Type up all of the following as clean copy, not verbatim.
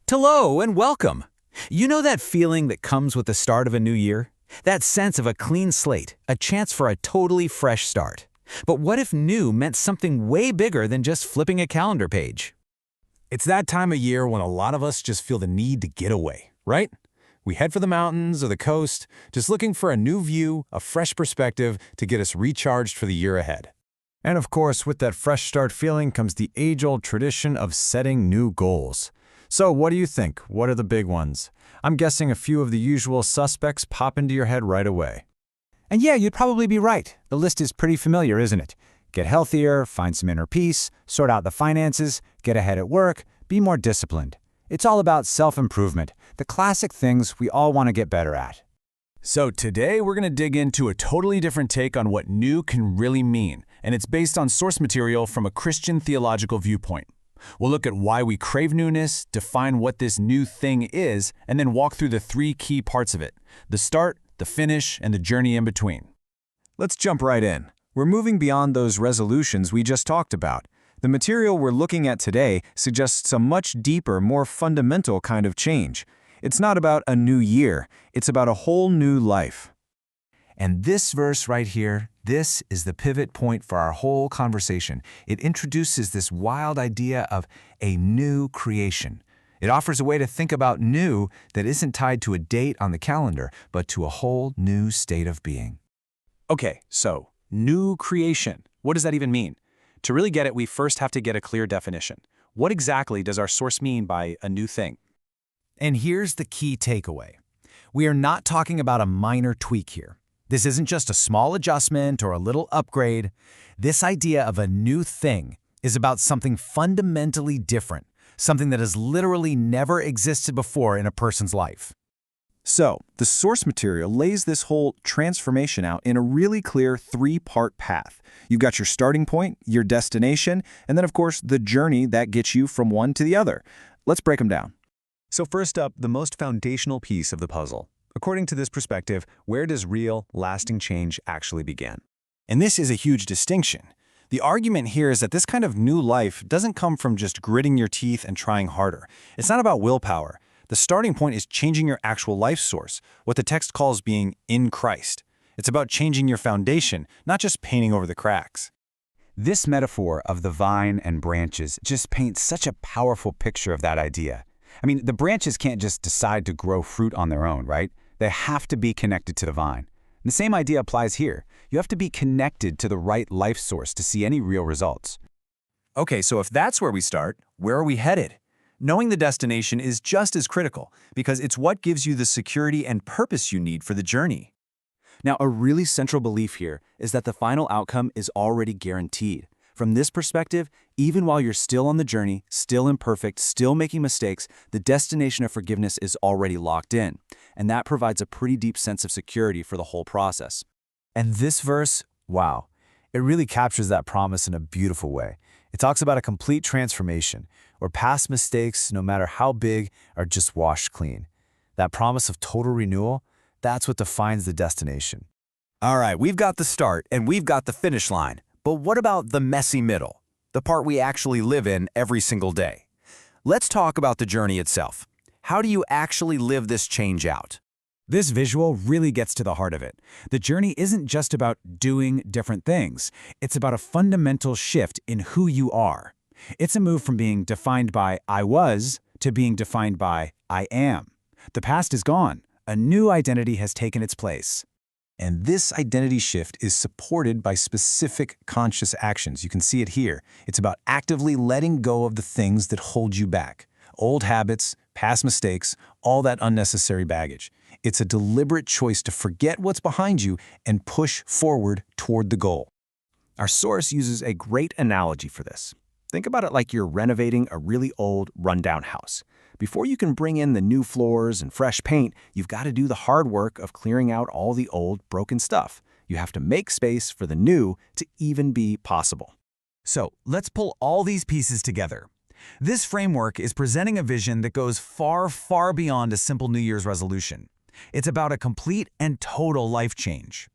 Hello and welcome. You know that feeling that comes with the start of a new year? That sense of a clean slate, a chance for a totally fresh start. But what if new meant something way bigger than just flipping a calendar page? It's that time of year when a lot of us just feel the need to get away, right? We head for the mountains or the coast, just looking for a new view, a fresh perspective to get us recharged for the year ahead. And of course, with that fresh start feeling comes the age-old tradition of setting new goals. So what do you think? What are the big ones? I'm guessing a few of the usual suspects pop into your head right away. And yeah, you'd probably be right. The list is pretty familiar, isn't it? Get healthier, find some inner peace, sort out the finances, get ahead at work, be more disciplined. It's all about self-improvement, the classic things we all want to get better at. So today we're going to dig into a totally different take on what new can really mean, and it's based on source material from a Christian theological viewpoint. We'll look at why we crave newness, define what this new thing is, and then walk through the three key parts of it: the start, the finish, and the journey in between. Let's jump right in. We're moving beyond those resolutions we just talked about. The material we're looking at today suggests a much deeper, more fundamental kind of change. It's not about a new year, it's about a whole new life. And this verse right here, this is the pivot point for our whole conversation. It introduces this wild idea of a new creation. It offers a way to think about new that isn't tied to a date on the calendar, but to a whole new state of being. Okay, so new creation. What does that even mean? To really get it, we first have to get a clear definition. What exactly does our source mean by a new thing? And here's the key takeaway. We are not talking about a minor tweak here. This isn't just a small adjustment or a little upgrade. This idea of a new thing is about something fundamentally different, something that has literally never existed before in a person's life. So, the source material lays this whole transformation out in a really clear three-part path. You've got your starting point, your destination, and then of course the journey that gets you from one to the other. Let's break them down. So first up, the most foundational piece of the puzzle. According to this perspective, where does real, lasting change actually begin? And this is a huge distinction. The argument here is that this kind of new life doesn't come from just gritting your teeth and trying harder. It's not about willpower. The starting point is changing your actual life source, what the text calls being in Christ. It's about changing your foundation, not just painting over the cracks. This metaphor of the vine and branches just paints such a powerful picture of that idea. I mean, the branches can't just decide to grow fruit on their own, right? They have to be connected to the vine. And the same idea applies here. You have to be connected to the right life source to see any real results. Okay, so if that's where we start, where are we headed? Knowing the destination is just as critical because it's what gives you the security and purpose you need for the journey. Now, a really central belief here is that the final outcome is already guaranteed. From this perspective, even while you're still on the journey, still imperfect, still making mistakes, the destination of forgiveness is already locked in. And that provides a pretty deep sense of security for the whole process. And this verse, wow, it really captures that promise in a beautiful way. It talks about a complete transformation, where past mistakes, no matter how big, are just washed clean. That promise of total renewal, that's what defines the destination. All right, we've got the start and we've got the finish line. But what about the messy middle, the part we actually live in every single day? Let's talk about the journey itself. How do you actually live this change out? This visual really gets to the heart of it. The journey isn't just about doing different things. It's about a fundamental shift in who you are. It's a move from being defined by I was to being defined by I am. The past is gone. A new identity has taken its place. And this identity shift is supported by specific conscious actions. You can see it here. It's about actively letting go of the things that hold you back. Old habits, past mistakes, all that unnecessary baggage. It's a deliberate choice to forget what's behind you and push forward toward the goal. Our source uses a great analogy for this. Think about it like you're renovating a really old, rundown house. Before you can bring in the new floors and fresh paint, you've got to do the hard work of clearing out all the old, broken stuff. You have to make space for the new to even be possible. So let's pull all these pieces together. This framework is presenting a vision that goes far, far beyond a simple New Year's resolution. It's about a complete and total life change.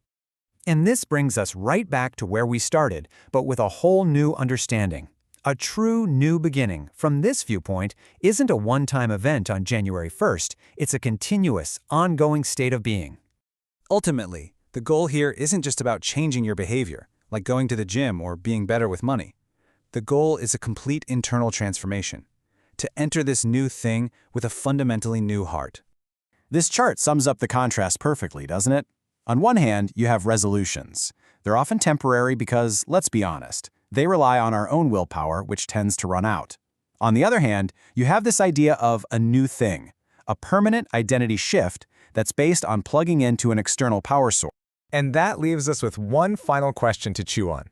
And this brings us right back to where we started, but with a whole new understanding. A true new beginning, from this viewpoint, isn't a one-time event on January 1st, it's a continuous, ongoing state of being. Ultimately, the goal here isn't just about changing your behavior, like going to the gym or being better with money. The goal is a complete internal transformation, to enter this new thing with a fundamentally new heart. This chart sums up the contrast perfectly, doesn't it? On one hand, you have resolutions. They're often temporary because, let's be honest, they rely on our own willpower, which tends to run out. On the other hand, you have this idea of a new thing, a permanent identity shift that's based on plugging into an external power source. And that leaves us with one final question to chew on.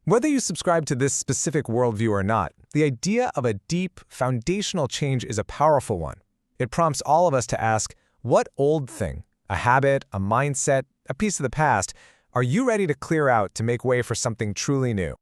Whether you subscribe to this specific worldview or not, the idea of a deep, foundational change is a powerful one. It prompts all of us to ask, what old thing, a habit, a mindset, a piece of the past, are you ready to clear out to make way for something truly new?